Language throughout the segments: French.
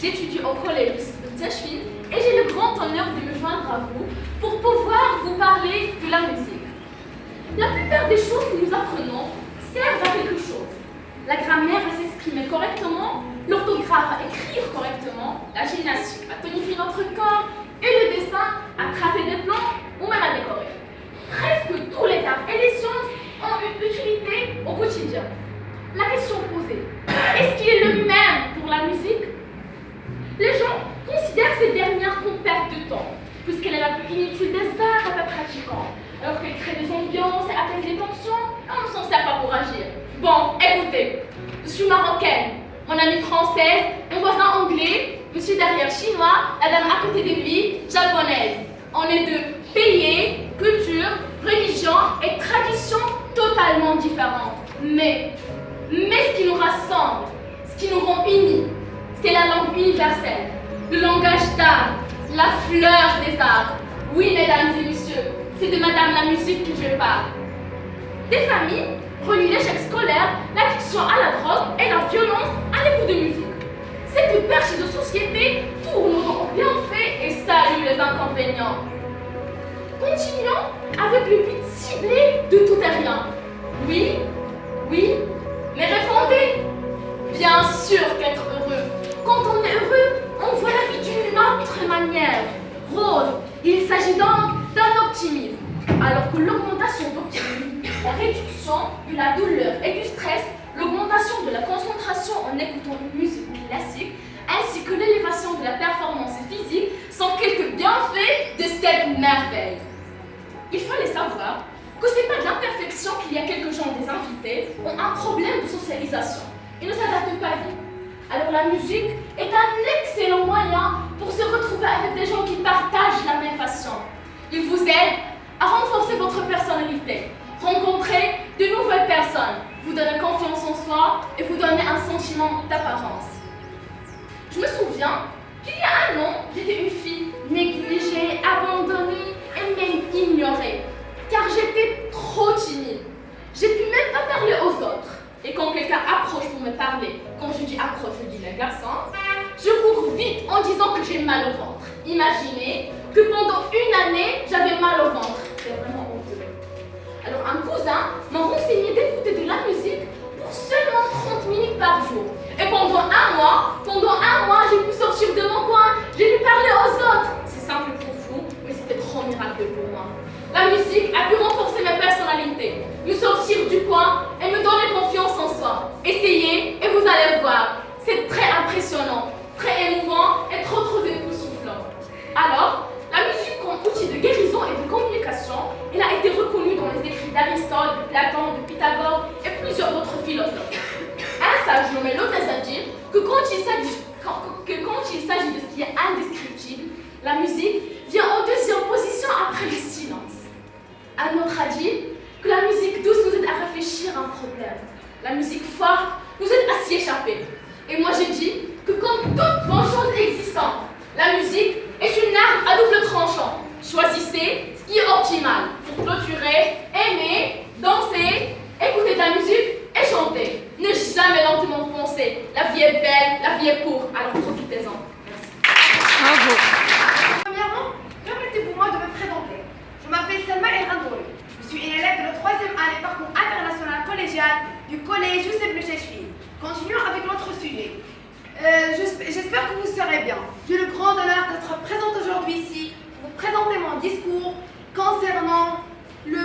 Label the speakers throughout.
Speaker 1: J'étudie au collège de Tachfine et j'ai le grand honneur de me joindre à vous pour pouvoir vous parler de la musique. La plupart des choses que nous apprenons servent à quelque chose. La grammaire à s'exprimer correctement, l'orthographe à écrire correctement, la gymnastique à tonifier notre corps et le dessin à tracer des plans ou même à décorer. Presque tous les arts et les sciences ont une utilité au quotidien. La question posée, est-ce qu'il est le même pour la musique? Les gens considèrent cette dernière comme perte de temps, puisqu'elle est la plus inutile des arts à pas pratiquant, alors qu'elle crée des ambiances et apaise les tensions, et on ne s'en sert pas pour agir. Bon, écoutez, je suis marocaine, mon amie française, mon voisin anglais, monsieur derrière chinois, la dame à côté de lui, japonaise. On est de pays, culture, religion et traditions totalement différentes. Mais ce qui nous rassemble, ce qui nous rend unis, c'est la langue universelle, le langage d'âme, la fleur des arts. Oui, mesdames et messieurs, c'est de Madame la musique que je parle. Des familles relient l'échec scolaire, l'addiction à la drogue et la violence à l'écoute de musique. Cette perche de société tourne aux bienfaits et salue les inconvénients. Continuons avec le but ciblé de tout et rien. Oui, mais répondez. Bien sûr qu'être heureux. Quand on est heureux, on voit la vie d'une autre manière. Rose, il s'agit donc d'un optimisme. Alors que l'augmentation d'optimisme, la réduction de la douleur et du stress, l'augmentation de la concentration en écoutant une musique classique, ainsi que l'élévation de la performance physique sont quelques bienfaits de cette merveille. Il fallait savoir que ce n'est pas de l'imperfection qu'il y a quelques gens des invités ont un problème de socialisation. Ils ne s'adaptent pas vite. Alors la musique est un excellent moyen pour se retrouver avec des gens qui partagent la même passion. Il vous aide à renforcer votre personnalité, rencontrer de nouvelles personnes, vous donner confiance en soi et vous donner un sentiment d'apparence. Je me souviens qu'il y a un an, j'étais une fille négligée, abandonnée et même ignorée, car j'étais trop timide. J'ai pu même pas parler aux autres. Et quand quelqu'un approche pour me parler, quand je dis approche, je dis le garçon, je cours vite en disant que j'ai mal au ventre. Imaginez que pendant une année, j'avais mal au ventre. C'est vraiment honteux. Alors un cousin m'a renseigné d'écouter de la musique pour seulement 30 minutes par jour. Et pendant un mois, j'ai pu sortir de mon coin, j'ai pu parler aux autres. C'est simple pour vous, mais c'était trop miraculeux pour moi. La musique a pu renforcer ma personnalité, me sortir du coin et me donner confiance en soi. Essayez et vous allez voir. C'est très impressionnant, très émouvant et trop époustouflant. Alors, la musique comme outil de guérison et de communication, elle a été reconnue dans les écrits d'Aristote, de Platon, de Pythagore et plusieurs autres philosophes. Un sage nommé Lotès a dit que quand il s'agit de ce qui est indescriptible, la musique vient en deuxième position après le silence. Un autre a dit que la musique douce nous aide à réfléchir à un problème. La musique forte nous aide à s'y échapper. Et moi j'ai dit que comme toute bonne chose existante, la musique est une arme à double tranchant. Choisissez ce qui est optimal pour clôturer, aimer, danser, écouter de la musique et chanter. Ne jamais lentement penser. La vie est belle, la vie est courte, alors profitez-en. Merci.
Speaker 2: Bravo.
Speaker 3: Premièrement, permettez-moi de me présenter. Je m'appelle Selma El Randouri. Je suis une élève de la 3e année parcours international collégial du collège Youssef Blecheshvili. Continuons avec notre sujet. J'espère que vous serez bien. J'ai le grand honneur d'être présente aujourd'hui ici pour vous présenter mon discours concernant le...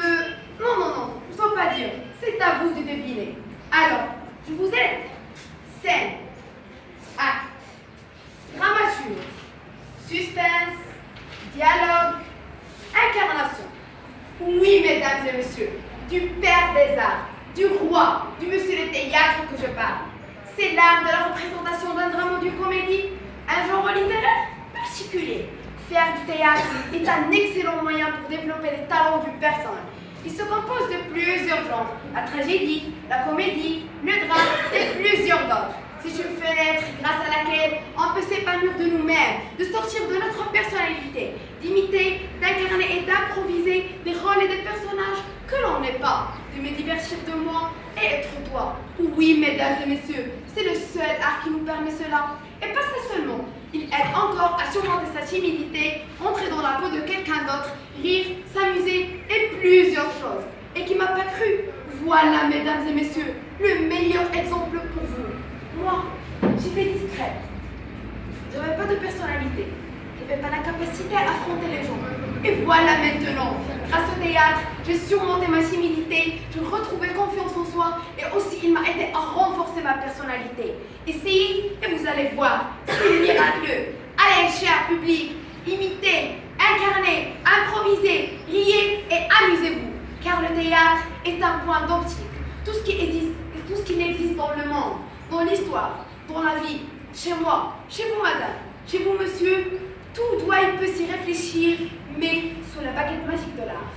Speaker 3: Non, je ne dois pas dire. C'est à vous de deviner. Alors, je vous aide. Scène, acte, dramaturge, suspense, dialogue, incarnation. Oui, mesdames et messieurs, du père des arts, du roi, du monsieur le théâtre que je parle. C'est l'art de la représentation d'un drame ou d'une comédie, un genre littéraire particulier. Faire du théâtre est un excellent moyen pour développer les talents d'une personne. Il se compose de plusieurs genres, la tragédie, la comédie, le drame et plusieurs d'autres. C'est une fenêtre grâce à laquelle on peut s'épanouir de nous-mêmes, de sortir de notre personnalité, d'imiter, d'incarner et d'improviser des rôles et des personnages que l'on n'est pas, de me divertir de moi et être toi. Oui, mesdames et messieurs, c'est le seul art qui nous permet cela. Et pas ça seulement. Il aide encore à surmonter sa timidité, entrer dans la peau de quelqu'un d'autre, rire, s'amuser et plusieurs choses. Et qui m'a pas cru. Voilà, mesdames et messieurs, le meilleur exemple pour vous. Moi, j'étais discrète. Je n'avais pas de personnalité. Je n'avais pas la capacité à affronter les gens. Et voilà maintenant, grâce au théâtre, j'ai surmonté ma timidité, j'ai retrouvé confiance en soi et aussi il m'a aidé à renforcer ma personnalité. Essayez et vous allez voir, c'est miraculeux. Allez, cher public, imitez, incarnez, improvisez, riez et amusez-vous. Car le théâtre est un point d'optique. Tout ce qui existe et tout ce qui n'existe dans le monde, dans l'histoire, dans la vie, chez moi, chez vous madame, chez vous monsieur, tout doit et peut s'y réfléchir, mais sous la baguette magique de l'art.